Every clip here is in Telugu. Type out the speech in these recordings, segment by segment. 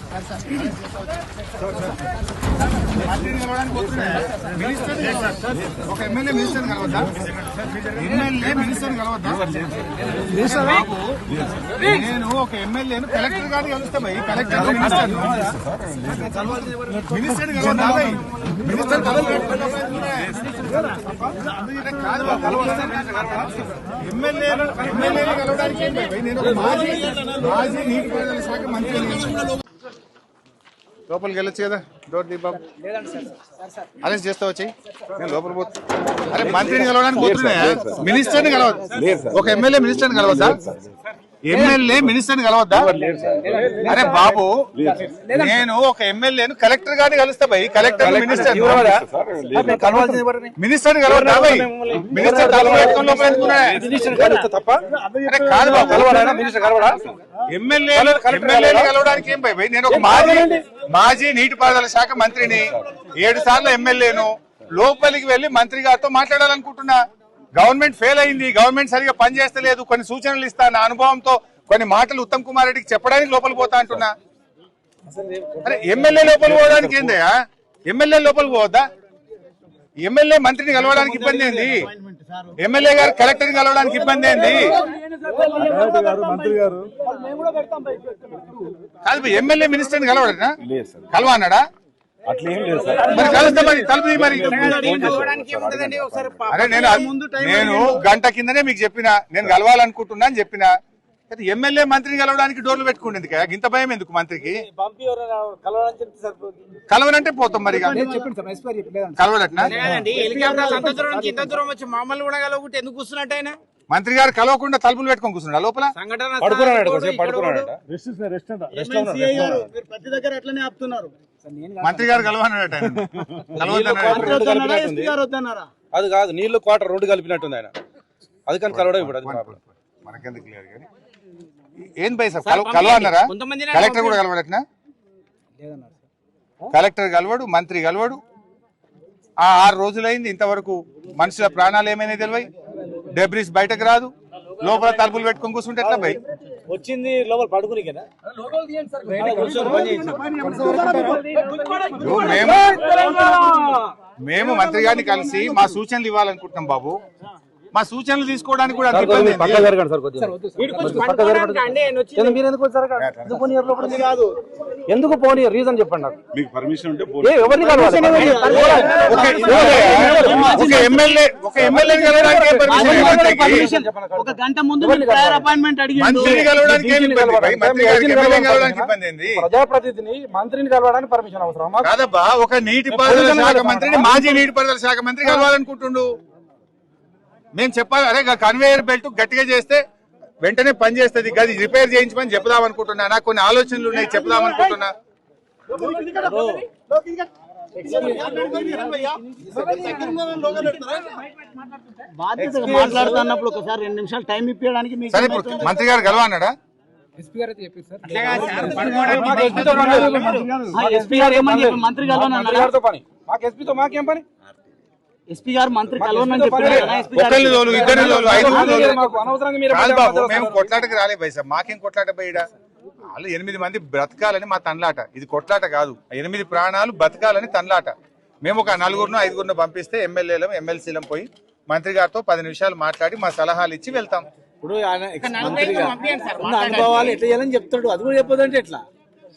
ఒక ఎమ్మెల్యే మినిస్టర్ కలవద్దా? ఎమ్మెల్యే మినిస్టర్ కలవద్దా? నేను ఒక ఎమ్మెల్యేను కలెక్టర్ గారిని కలుస్తా భయ్. కలెక్టర్ మినిస్టర్ మినిస్టర్ కలవద్దా భయ్? మినిస్టర్ ఎమ్మెల్యేలు కలవడానికి నేను మాజీ నీటిపారుదల శాఖ మంత్రి. లోపలికి వెళ్ళొచ్చు కదా, డోర్ దీపాబు అరెస్ట్ చేస్తా వచ్చి నేను లోపల పోతా. అరే మంత్రిని కలవడానికి పోతున్నాయా? మినిస్టర్ని కలవద్దు. ఒక ఎమ్మెల్యే మినిస్టర్ని కలవద్దా? ఎమ్మెల్యే మినిస్టర్ని కలవద్దా? అరే బాబు, నేను ఒక ఎమ్మెల్యేను కలెక్టర్ గారిని కలుస్తా భయ్. కలెక్టర్ మినిస్టర్ మినిస్టర్ని కలవద్దా భయ్? మినిస్టర్ ఎమ్మెల్యేలు కలవడానికి ఏం భయ్? నేను ఒక మాజీ నీటిపారుదల శాఖ మంత్రిని, 7 సార్లు ఎమ్మెల్యేను. లోపలికి వెళ్లి మంత్రి గారితో మాట్లాడాలనుకుంటున్నా. గవర్నమెంట్ ఫెయిల్ అయింది, గవర్నమెంట్ సరిగా పనిచేస్తలేదు, కొన్ని సూచనలు ఇస్తా, నా అనుభవంతో కొన్ని మాటలు ఉత్తమ్ కుమార్ రెడ్డికి చెప్పడానికి లోపలికి పోతా అంటున్నా. అరే ఎమ్మెల్యే లోపలికి పోవడానికి ఏందయ్యా? ఎమ్మెల్యే లోపలికి పోవద్దా? ఎమ్మెల్యే మంత్రిని కలవడానికి ఇబ్బంది ఏంది? ఎమ్మెల్యే గారు కలెక్టర్ని కలవడానికి ఇబ్బంది ఏంది? కాదు ఎమ్మెల్యే మినిస్టర్ని కలవడనా? కలవన్నాడా? మరి కలుస్తా మరి తలుపు మరి. అరే నేను గంట కిందనే మీకు చెప్పిన నేను కలవాలనుకుంటున్నా అని చెప్పిన. ఎమ్మెల్యే మంత్రిని కలవడానికి డోర్లు పెట్టుకుంటుంది కదా, ఇంత భయం ఎందుకు మంత్రికి? కలవనంటే పోతాం మరి. కలవడట్నా? మంత్రి గారు కలవకుండా తలుపులు పెట్టుకొని కూర్చున్నాడు లోపల. మంత్రి గారు కలవన్నాడట. అది కాదు, నీళ్లు క్వార్టర్ రోడ్డు కలిపినట్టుంది ఆయన, అది కానీ కలవడం ఇప్పుడు మనకెందుకు క్లియర్ కానీ ఏం భయ సార్ కలవన్నారా? కలెక్టర్ కూడా కలవడట్నా? కలెక్టర్ కలవడు, మంత్రి కలవడు. 6 రోజులైంది, ఇంతవరకు మనుషుల ప్రాణాలు ఏమైనా తెలివై, డెబ్రిస్ బయటకు రాదు, లోపల తలుపులు పెట్టుకొని కూర్చుంటే ఎట్లా భయ్? వచ్చింది లోపల పడుకుని కదా. మేము మంత్రి గారిని కలిసి మా సూచనలు ఇవ్వాలనుకుంటున్నాం బాబు. మా సూచనలు తీసుకోవడానికి కూడా ఎందుకు పోనీ రీజన్ చెప్పండి నాకు. మీకు పర్మిషన్ ఉంటే ఒక గంట ముందు అపాయింట్మెంట్ అడిగి ప్రజాప్రతినిధిని మంత్రిని కలవడానికి పర్మిషన్ అవసరం కాదబ్బా. ఒక నీటిపారుదల శాఖ మంత్రిని మాజీ నీటిపారుదల శాఖ మంత్రి కలవాలనుకుంటుండు. మేము చెప్పాలి, అరే కన్వేయర్ బెల్ట్ గట్టిగా చేస్తే వెంటనే పని చేస్తుంది, గది రిపేర్ చేయించమని చెప్దాం అనుకుంటున్నా. నాకు కొన్ని ఆలోచనలు ఉన్నాయి, చెప్దాం అనుకుంటున్నా. మాట్లాడుతున్నప్పుడు ఒకసారి 2 నిమిషాలు టైం ఇప్పించడానికి సరే. ఇప్పుడు మంత్రి గారు కలవన్నాడా? మంత్రి కలవనన్నారా? ఎస్పీ గారు మంత్రి కలవనని చెప్పారు. మేము కొట్లాటకి రాలే భయ్ సార్. మాకేం కొట్లాట బయట? వాళ్ళు 8 మంది బ్రతకాలని మా తండ్లాట. ఇది కొట్లాట కాదు. 8 ప్రాణాలు బతకాలని తండ్లాట. మేము ఒక 4-5 పంపిస్తే ఎమ్మెల్యేలం ఎమ్మెల్సీలం పోయి మంత్రి గారితో 10 నిమిషాలు మాట్లాడి మా సలహాలు ఇచ్చి వెళ్తాం. ఇప్పుడు అనుభవాలు ఎట్లా చేయాలని చెప్తాడు, అది కూడా చెప్పదంటే ఎట్లా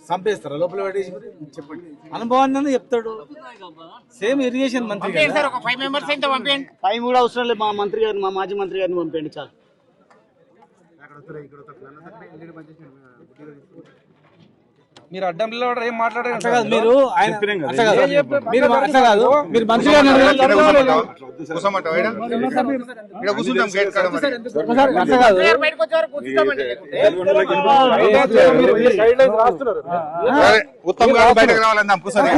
చంపేస్తారా లోపల పెట్టేసి? చెప్పండి, అనుభవాన్ని చెప్తాడు. సేమ్ ఇరిగేషన్ మంత్రి 5 కూడా అవసరం లేదు. మా మంత్రి గారిని, మా మాజీ మంత్రి గారిని పంపండి చాలు. మీరు అడ్డంలో ఏం మాట్లాడారు? మీరు మీరు మంత్రి గారిని ఉత్తమ్ గారు బయటకు రావాలన్నా కూర్చొని